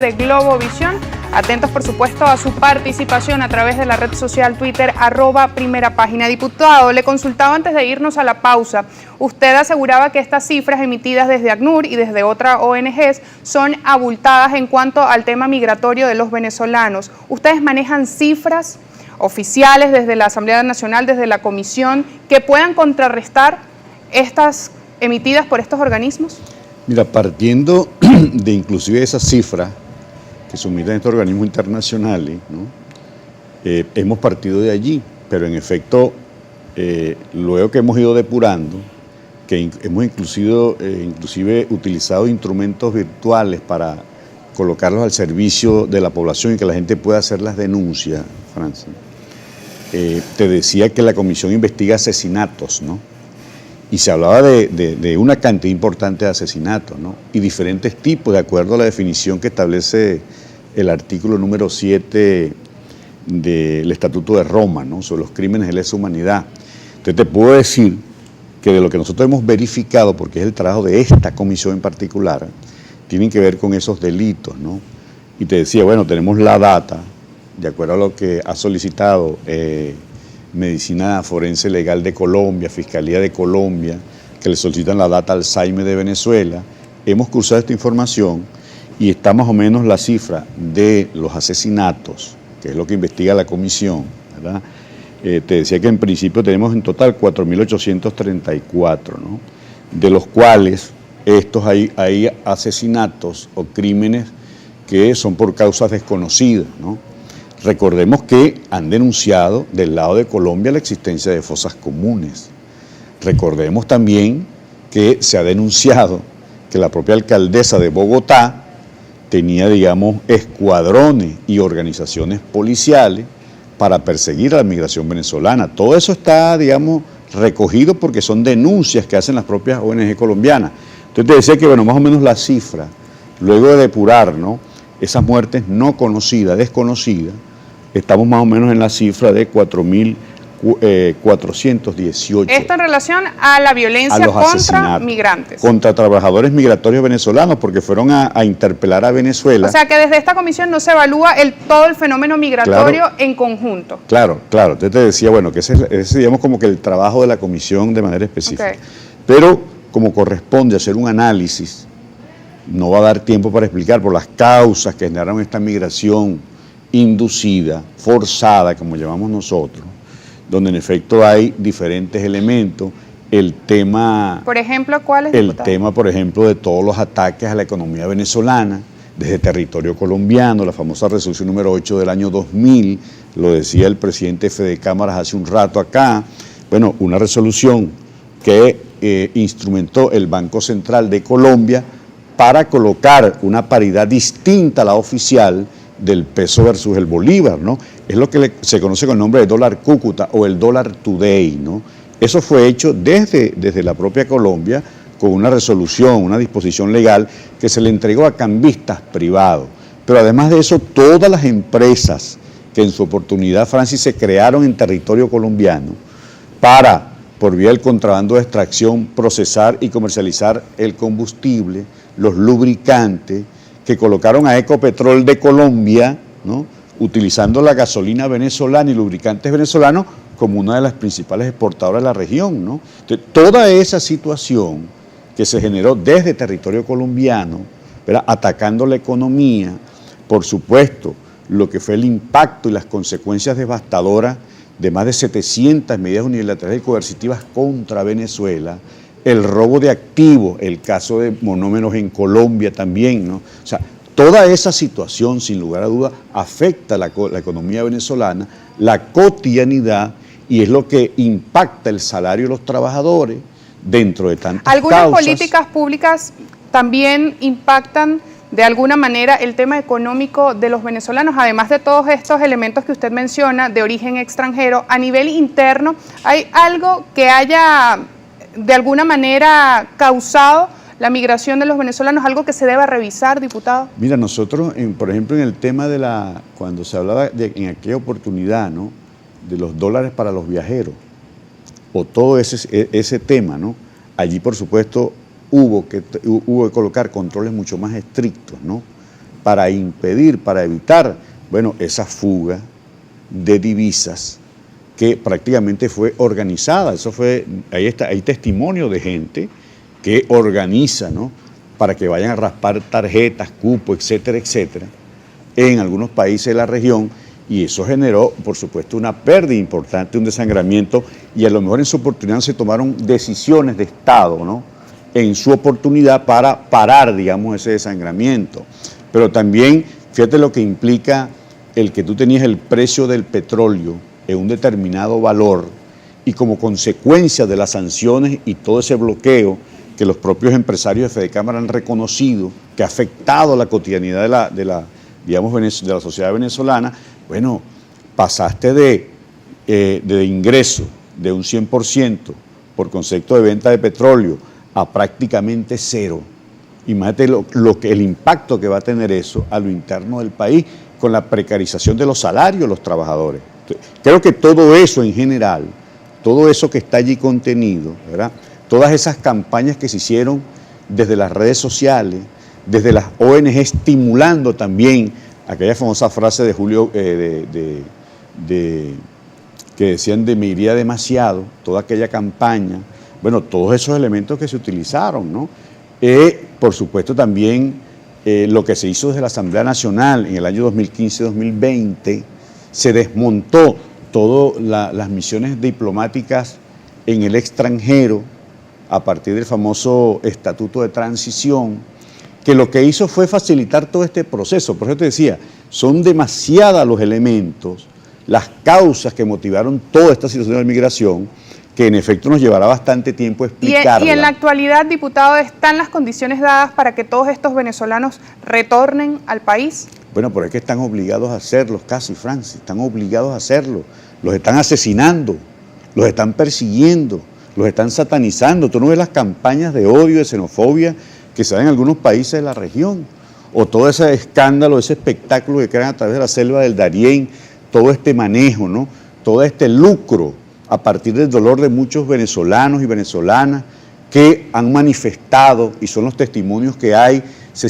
de Globovisión. Atentos, por supuesto, a su participación a través de la red social Twitter, @primerapágina. Diputado, le consultaba antes de irnos a la pausa. Usted aseguraba que estas cifras emitidas desde ACNUR y desde otras ONGs son abultadas en cuanto al tema migratorio de los venezolanos. ¿Ustedes manejan cifras oficiales desde la Asamblea Nacional, desde la Comisión, que puedan contrarrestar estas emitidas por estos organismos? Mira, partiendo de inclusive esas cifras que someten estos organismos internacionales, ¿no? Hemos partido de allí, pero en efecto, luego que hemos ido depurando, que hemos inclusive utilizado instrumentos virtuales para colocarlos al servicio de la población y que la gente pueda hacer las denuncias, Francia. Te decía que la comisión investiga asesinatos, ¿no? Y se hablaba de una cantidad importante de asesinatos, ¿no? Y diferentes tipos, de acuerdo a la definición que establece el artículo número 7 del Estatuto de Roma, ¿no? Sobre los crímenes de lesa humanidad. Entonces te puedo decir que de lo que nosotros hemos verificado, porque es el trabajo de esta comisión en particular, tienen que ver con esos delitos, ¿no? Y te decía, bueno, tenemos la data, de acuerdo a lo que ha solicitado Medicina Forense Legal de Colombia, Fiscalía de Colombia, que le solicitan la data al SAIME de Venezuela. Hemos cruzado esta información y está más o menos la cifra de los asesinatos, que es lo que investiga la comisión, ¿verdad? Te decía que en principio tenemos en total 4.834, ¿no? De los cuales hay asesinatos o crímenes que son por causas desconocidas, ¿no? Recordemos que han denunciado del lado de Colombia la existencia de fosas comunes. Recordemos también que se ha denunciado que la propia alcaldesa de Bogotá tenía, digamos, escuadrones y organizaciones policiales para perseguir a la migración venezolana. Todo eso está, digamos, recogido porque son denuncias que hacen las propias ONG colombianas. Entonces te decía que, bueno, más o menos la cifra, luego de depurar, ¿no?, esas muertes no conocidas, desconocidas, estamos más o menos en la cifra de 4.418. Esto en relación a la violencia contra migrantes. Contra trabajadores migratorios venezolanos, porque fueron a interpelar a Venezuela. O sea que desde esta comisión no se evalúa todo el fenómeno migratorio, claro, en conjunto. Claro, claro. Entonces te decía, bueno, que ese es, digamos, como que el trabajo de la comisión de manera específica. Okay. Pero como corresponde hacer un análisis, no va a dar tiempo para explicar por las causas que generaron esta migración inducida, forzada, como llamamos nosotros, donde en efecto hay diferentes elementos. El tema... Por ejemplo, ¿cuál es? El tema, por ejemplo, de todos los ataques a la economía venezolana, desde territorio colombiano, la famosa resolución número 8 del año 2000, lo decía el presidente Fede Cámaras hace un rato acá, bueno, una resolución que instrumentó el Banco Central de Colombia para colocar una paridad distinta a la oficial del peso versus el bolívar, ¿no? Es lo que se conoce con el nombre de dólar Cúcuta o el dólar today, ¿no? Eso fue hecho desde la propia Colombia con una resolución, una disposición legal que se le entregó a cambistas privados. Pero además de eso, todas las empresas que en su oportunidad, Francis, se crearon en territorio colombiano para, por vía del contrabando de extracción, procesar y comercializar el combustible, los lubricantes, que colocaron a Ecopetrol de Colombia, ¿no?, utilizando la gasolina venezolana y lubricantes venezolanos como una de las principales exportadoras de la región, ¿no? Entonces, toda esa situación que se generó desde territorio colombiano, ¿verdad?, atacando la economía, por supuesto, lo que fue el impacto y las consecuencias devastadoras de más de 700 medidas unilaterales y coercitivas contra Venezuela, el robo de activos, el caso de monómeros en Colombia también, ¿no? O sea, toda esa situación, sin lugar a dudas, afecta la economía venezolana, la cotidianidad, y es lo que impacta el salario de los trabajadores dentro de tantas causas. ¿Algunas políticas públicas también impactan de alguna manera el tema económico de los venezolanos, además de todos estos elementos que usted menciona de origen extranjero? A nivel interno, ¿hay algo que haya de alguna manera causado la migración de los venezolanos, algo que se deba revisar, diputado? Mira, nosotros, por ejemplo, en el tema de cuando se hablaba en aquella oportunidad, ¿no?, de los dólares para los viajeros, o todo ese tema, ¿no?, allí, por supuesto, hubo que colocar controles mucho más estrictos, ¿no?, para impedir, para evitar, bueno, esa fuga de divisas que prácticamente fue organizada. Eso fue, hay testimonio de gente que organiza, ¿no?, para que vayan a raspar tarjetas, cupos, etcétera, etcétera, en algunos países de la región, y eso generó, por supuesto, una pérdida importante, un desangramiento, y a lo mejor en su oportunidad se tomaron decisiones de Estado, ¿no?, en su oportunidad para parar, digamos, ese desangramiento. Pero también, fíjate lo que implica el que tú tenías el precio del petróleo en un determinado valor, y como consecuencia de las sanciones y todo ese bloqueo que los propios empresarios de Fedecámara han reconocido, que ha afectado la cotidianidad de la sociedad venezolana, bueno, pasaste de ingreso de un 100% por concepto de venta de petróleo a prácticamente cero. Imagínate el impacto que va a tener eso a lo interno del país con la precarización de los salarios de los trabajadores. Creo que todo eso en general, todo eso que está allí contenido, ¿verdad?, todas esas campañas que se hicieron desde las redes sociales, desde las ONG, estimulando también aquella famosa frase de Julio, que decían de me iría demasiado, toda aquella campaña, bueno, todos esos elementos que se utilizaron, ¿no? Por supuesto también lo que se hizo desde la Asamblea Nacional en el año 2015-2020, se desmontó todas las misiones diplomáticas en el extranjero a partir del famoso Estatuto de Transición, que lo que hizo fue facilitar todo este proceso. Por eso te decía, son demasiados los elementos, las causas que motivaron toda esta situación de la migración, que en efecto nos llevará bastante tiempo explicarla. Y en la actualidad, diputado, ¿están las condiciones dadas para que todos estos venezolanos retornen al país? Bueno, pero es que están obligados a hacerlo, casi, Francis, están obligados a hacerlo. Los están asesinando, los están persiguiendo, los están satanizando. Tú no ves las campañas de odio, de xenofobia que se dan en algunos países de la región, o todo ese escándalo, ese espectáculo que crean a través de la selva del Darién, todo este manejo, ¿no?, todo este lucro a partir del dolor de muchos venezolanos y venezolanas que han manifestado, y son los testimonios que hay, se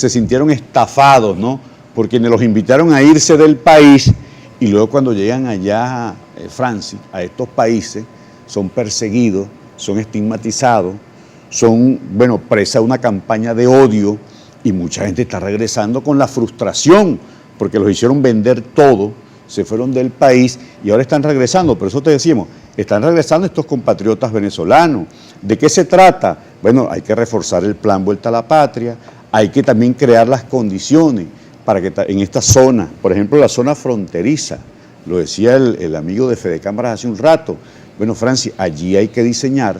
sintieron estafados, ¿no?, por quienes los invitaron a irse del país, y luego cuando llegan allá, Francis, a estos países, son perseguidos, son estigmatizados, son, bueno, presa de una campaña de odio, y mucha gente está regresando con la frustración, porque los hicieron vender todo, se fueron del país y ahora están regresando. Por eso te decimos, están regresando estos compatriotas venezolanos. ¿De qué se trata? Bueno, hay que reforzar el plan Vuelta a la Patria, hay que también crear las condiciones para que en esta zona, por ejemplo, la zona fronteriza, lo decía el amigo de Fedecámara hace un rato. Bueno, Francis, allí hay que diseñar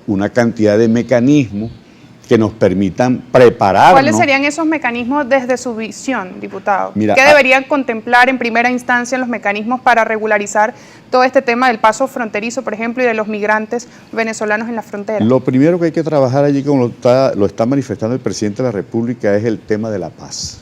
una cantidad de mecanismos que nos permitan prepararnos. ¿Cuáles serían esos mecanismos desde su visión, diputado? Mira, ¿qué deberían contemplar en primera instancia los mecanismos para regularizar todo este tema del paso fronterizo, por ejemplo, y de los migrantes venezolanos en la frontera? Lo primero que hay que trabajar allí, como lo está manifestando el presidente de la República, es el tema de la paz.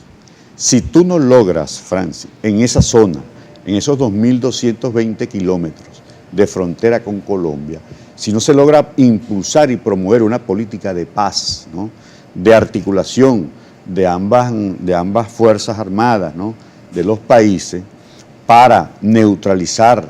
Si tú no logras, Francis, en esa zona, en esos 2.220 kilómetros de frontera con Colombia, si no se logra impulsar y promover una política de paz, ¿no?, de articulación de ambas fuerzas armadas, ¿no?, de los países, para neutralizar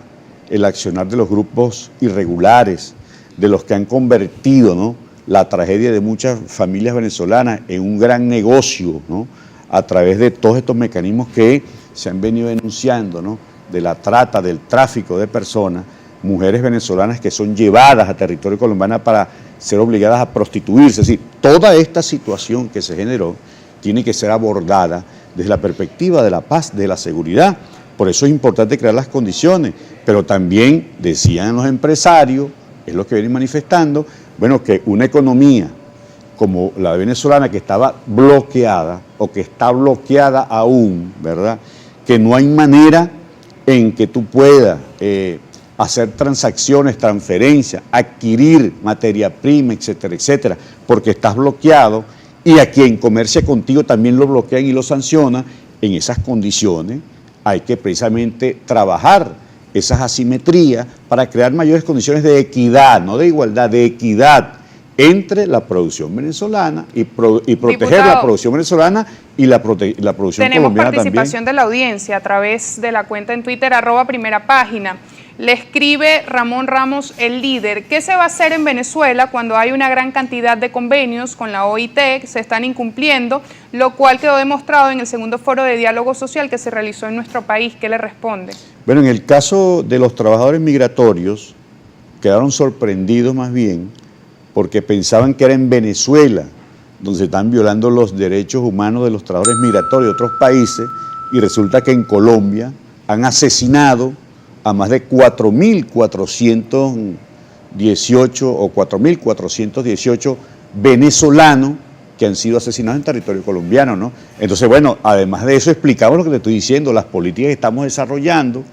el accionar de los grupos irregulares, de los que han convertido, ¿no?, la tragedia de muchas familias venezolanas en un gran negocio, ¿no?, a través de todos estos mecanismos que se han venido denunciando, ¿no?, de la trata, del tráfico de personas, mujeres venezolanas que son llevadas a territorio colombiano para ser obligadas a prostituirse. Es decir, toda esta situación que se generó tiene que ser abordada desde la perspectiva de la paz, de la seguridad. Por eso es importante crear las condiciones, pero también decían los empresarios, es lo que vienen manifestando, bueno, que una economía como la venezolana que estaba bloqueada o que está bloqueada aún, ¿verdad?, que no hay manera en que tú puedas hacer transacciones, transferencias, adquirir materia prima, etcétera, etcétera, porque estás bloqueado, y a quien comercia contigo también lo bloquean y lo sancionan. En esas condiciones hay que precisamente trabajar esas asimetrías para crear mayores condiciones de equidad, no de igualdad, de equidad entre la producción venezolana y proteger Diputado, la producción venezolana y la producción colombiana también. Tenemos participación de la audiencia a través de la cuenta en Twitter, @primerapágina. Le escribe Ramón Ramos, el líder. ¿Qué se va a hacer en Venezuela cuando hay una gran cantidad de convenios con la OIT que se están incumpliendo, lo cual quedó demostrado en el segundo foro de diálogo social que se realizó en nuestro país? ¿Qué le responde? Bueno, en el caso de los trabajadores migratorios, quedaron sorprendidos más bien porque pensaban que era en Venezuela donde se están violando los derechos humanos de los trabajadores migratorios de otros países, y resulta que en Colombia han asesinado a más de 4.418 o 4.418 venezolanos que han sido asesinados en territorio colombiano, ¿no? Entonces, bueno, además de eso explicamos lo que le estoy diciendo, las políticas que estamos desarrollando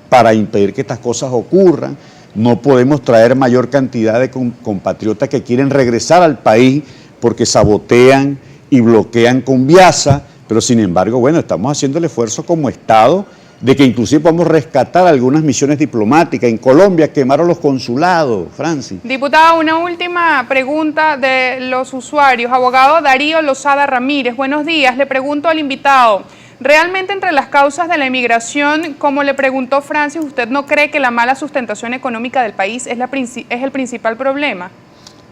para impedir que estas cosas ocurran. No podemos traer mayor cantidad de compatriotas que quieren regresar al país porque sabotean y bloquean con Viasa, pero sin embargo, bueno, estamos haciendo el esfuerzo como Estado de que inclusive podamos rescatar algunas misiones diplomáticas. En Colombia quemaron los consulados, Francis. Diputada, una última pregunta de los usuarios. Abogado Darío Lozada Ramírez, buenos días. Le pregunto al invitado, ¿realmente entre las causas de la emigración, como le preguntó Francis, usted no cree que la mala sustentación económica del país es el principal problema?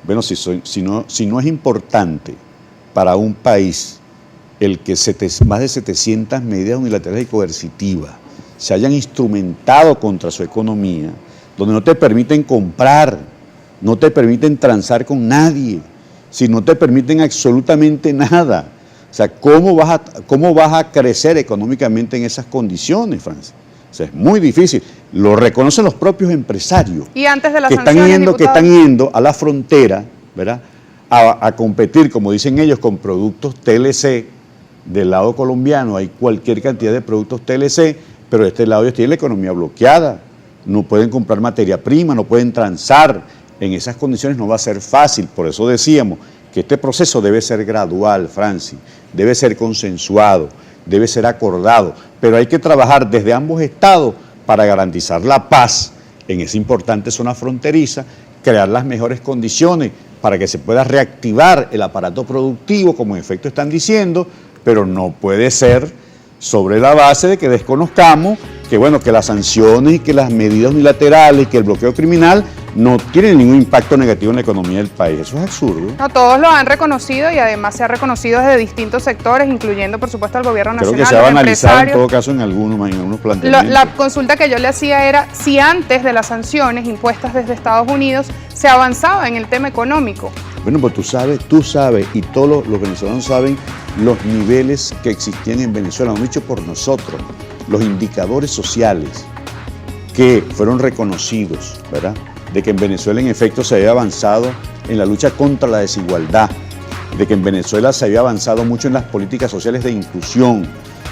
Bueno, si no es importante para un país el que más de 700 medidas unilaterales y coercitivas se hayan instrumentado contra su economía, donde no te permiten comprar, no te permiten transar con nadie, si no te permiten absolutamente nada. O sea, ¿cómo vas a crecer económicamente en esas condiciones, Francis? O sea, es muy difícil. Lo reconocen los propios empresarios. Y antes de las sanciones, que están yendo a la frontera, ¿verdad?, a competir, como dicen ellos, con productos TLC. Del lado colombiano hay cualquier cantidad de productos TLC, pero de este lado ellos tienen la economía bloqueada. No pueden comprar materia prima, no pueden transar. En esas condiciones no va a ser fácil. Por eso decíamos que este proceso debe ser gradual, Francis, debe ser consensuado, debe ser acordado, pero hay que trabajar desde ambos estados para garantizar la paz en esa importante zona fronteriza, crear las mejores condiciones para que se pueda reactivar el aparato productivo, como en efecto están diciendo, pero no puede ser sobre la base de que desconozcamos que, bueno, que las sanciones y que las medidas unilaterales y que el bloqueo criminal no tienen ningún impacto negativo en la economía del país. Eso es absurdo. No, todos lo han reconocido y además se ha reconocido desde distintos sectores, incluyendo, por supuesto, al gobierno nacional. Creo que se va a analizar en todo caso en algunos planteamientos. La consulta que yo le hacía era si antes de las sanciones impuestas desde Estados Unidos se avanzaba en el tema económico. Bueno, pues tú sabes, y todos los venezolanos saben los niveles que existían en Venezuela, lo han dicho por nosotros, los indicadores sociales que fueron reconocidos, ¿verdad?, de que en Venezuela en efecto se había avanzado en la lucha contra la desigualdad, de que en Venezuela se había avanzado mucho en las políticas sociales de inclusión,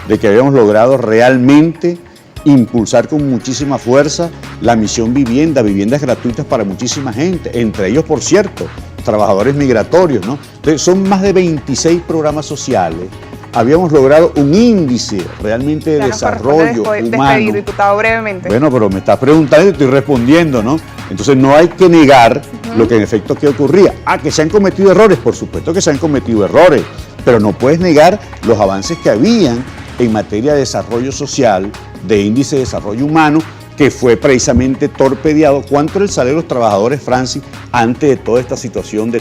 de que habíamos logrado realmente impulsar con muchísima fuerza la misión vivienda, viviendas gratuitas para muchísima gente, entre ellos, por cierto, trabajadores migratorios, ¿no? Entonces, son más de 26 programas sociales. Habíamos logrado un índice realmente de desarrollo humano. Diputado, brevemente. Bueno, pero me estás preguntando y estoy respondiendo, ¿no? Entonces no hay que negar lo que en efecto que ocurría. Que se han cometido errores, por supuesto que se han cometido errores, pero no puedes negar los avances que habían en materia de desarrollo social, de índice de desarrollo humano, que fue precisamente torpedeado. ¿Cuánto era el salario de los trabajadores, Francis, antes de toda esta situación de